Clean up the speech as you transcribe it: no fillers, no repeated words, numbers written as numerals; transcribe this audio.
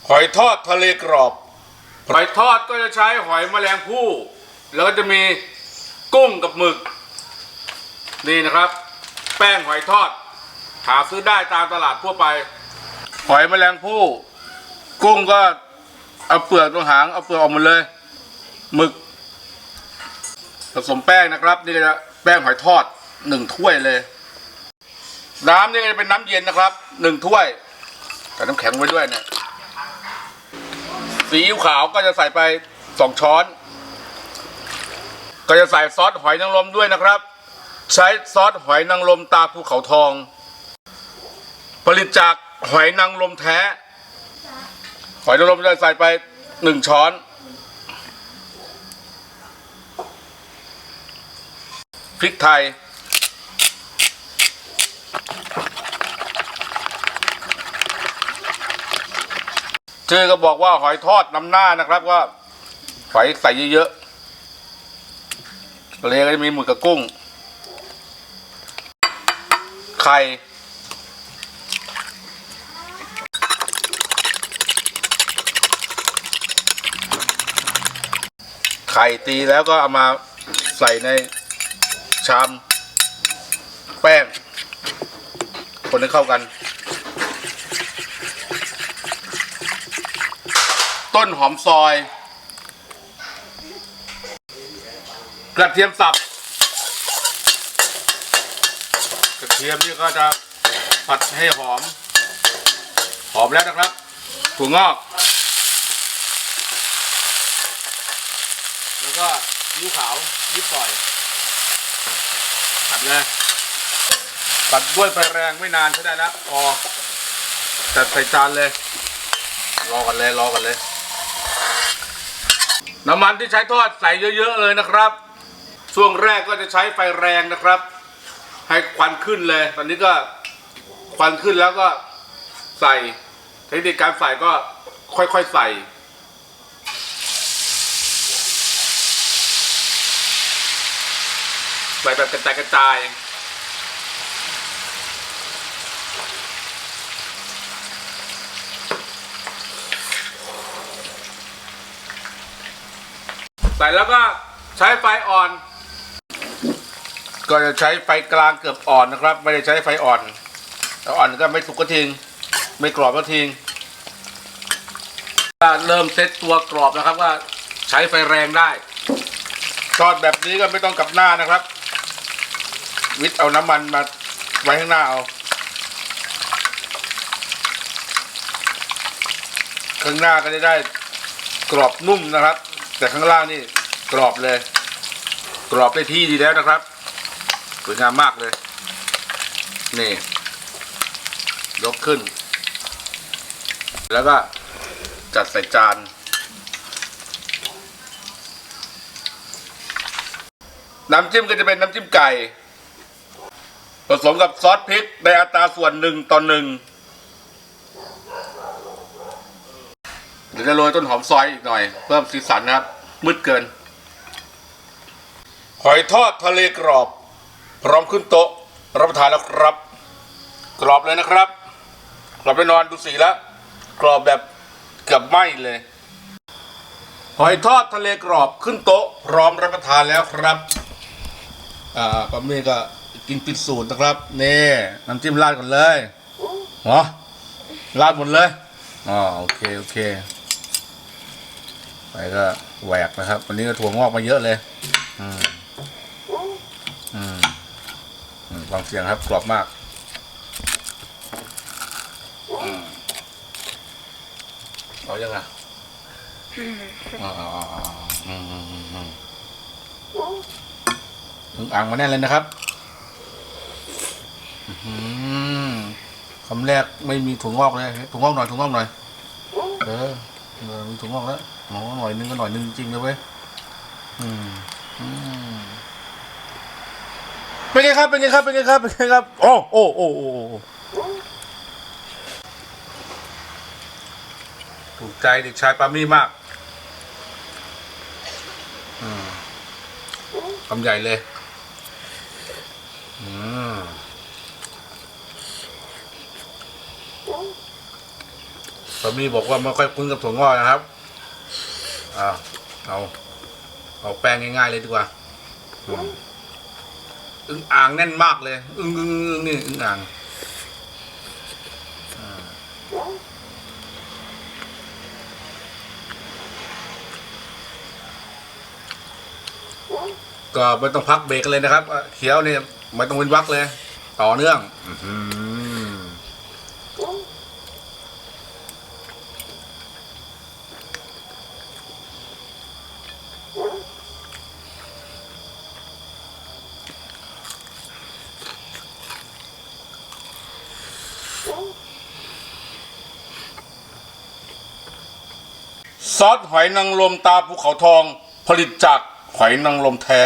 หอยทอดทะเลกรอบหอยทอดก็จะใช้หอยแมลงภู่แล้วก็จะมีกุ้งกับหมึกนี่นะครับแป้งหอยทอดหาซื้อได้ตามตลาดทั่วไปหอยแมลงภู่กุ้งก็เอาเปลือกตรงหางเอาเปลือกออกหมดเลยหมึกผสมแป้งนะครับนี่จะแป้งหอยทอด1 ถ้วยเลยน้ำนี่จะเป็นน้ำเย็นนะครับ1 ถ้วยใส่น้ำแข็งไว้ด้วยเนี่ยซีอิ๊วขาวก็จะใส่ไป2 ช้อนก็จะใส่ซอสหอยนางรมด้วยนะครับใช้ซอสหอยนางรมตาภูเขาทองผลิตจากหอยนางรมแท้หอยนางรมจะใส่ไป1 ช้อนพริกไทยชื่อก็บอกว่าหอยทอดนำหน้านะครับว่าหอยใส่เยอะๆทะเลก็จะมีหมึกกับกุ้งไข่ตีแล้วก็เอามาใส่ในชามแป้งคนให้เข้ากันต้นหอมซอยกระเทียมสับกระเทียมนี่ก็จะผัดให้หอมแล้วนะครับถั่วงอกแล้วก็ซีอิ๊วขาวนิดหน่อยผัดเลยผัดด้วยไฟแรงไม่นานใช้ได้แล้วพอจัดใส่จานเลยรอกันเลยน้ำมันที่ใช้ทอดใส่เยอะๆเลยนะครับช่วงแรกก็จะใช้ไฟแรงนะครับให้ควันขึ้นเลยตอนนี้ก็ควันขึ้นแล้วก็ใส่เทคนิคการใส่ก็ค่อยๆใส่แบบกระจายใส่แล้วก็ใช้ไฟอ่อนก็จะใช้ไฟกลางเกือบอ่อนนะครับไม่ได้ใช้ไฟอ่อนแล้วอ่อนก็ไม่สุกก็ทิ้งไม่กรอบก็ทิ้งเริ่มเซตตัวกรอบนะครับว่าใช้ไฟแรงได้ทอดแบบนี้ก็ไม่ต้องกลับหน้านะครับวิทเอาน้ำมันมาไว้ข้างหน้าเอาข้างหน้าก็จะได้กรอบนุ่มนะครับแต่ข้างล่างนี่กรอบเลยกรอบได้ที่ดีแล้วนะครับสวยงามมากเลยนี่ยกขึ้นแล้วก็จัดใส่จานน้ำจิ้มก็จะเป็นน้ำจิ้มไก่ผสมกับซอสพริกในอัตราส่วน1:1เดี๋ยวจะโรยต้นหอมซอยอีกหน่อยเพิ่มสีสันนะครับมืดเกินหอยทอดทะเลกรอบพร้อมขึ้นโต๊ะรับประทานแล้วครับกรอบเลยนะครับกรอบไปนอนดูสีแล้วกรอบแบบเกือบไหม้เลยหอยทอดทะเลกรอบขึ้นโต๊ะพร้อมรับประทานแล้วครับป้าเมย์ก็กินปิดสูตรนะครับนี่น้ำจิ้มราดก่อนเลยราดหมดเลยโอเคไปก็แหวกนะครับวันนี้ก็ถั่วงอกมาเยอะเลยฟังเสียงครับกรอบมากเอายังไงถึงอ่างมาแน่เลยนะครับคำแรกไม่มีถั่วงอกเลยถั่วงอกหน่อยมีถั่วงอกแล้วหน่อยนึงก็หน่อยนึงจริงเลยเว้ยเป็นไงครับโอ้ถูกใจเด็กชายปามี่มากคำใหญ่เลย สามีบอกว่าไม่ค่อยคุ้นกับถั่วงอกนะครับเอาแป้งง่ายๆเลยดีกว่าอึ่งอ่างแน่นมากเลยอึ่งนี่อึ่งอ่างก็ไม่ต้องพักเบรกกันเลยนะครับเคี้ยวนี่ไม่ต้องเว้นวรรคเลยต่อเนื่องซอสหอยนางรมตาภูเขาทองผลิตจากหอยนางรมแท้